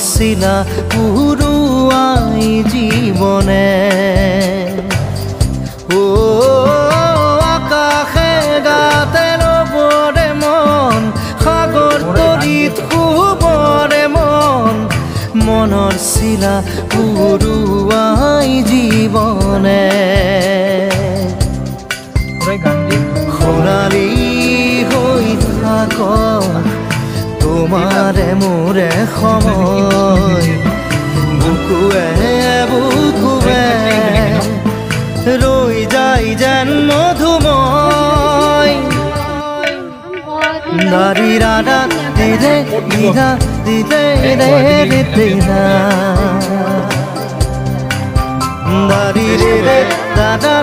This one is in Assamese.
চিলা উৰুৱাই জীৱনে আকাশে গাতে ৰবৰে মন সাগৰ তলিত শুবৰে মন মনৰ চিলা উৰুৱাই জীৱনে সোণালী হৈ থাক তোমাৰে মোৰে সময় বুকুৱে বুকুৱে ৰৈ যায় যেন মধুময় দাৰি ৰাধা দিলে দিলা দিলে ৰে দিলা দাৰি ৰে দাদা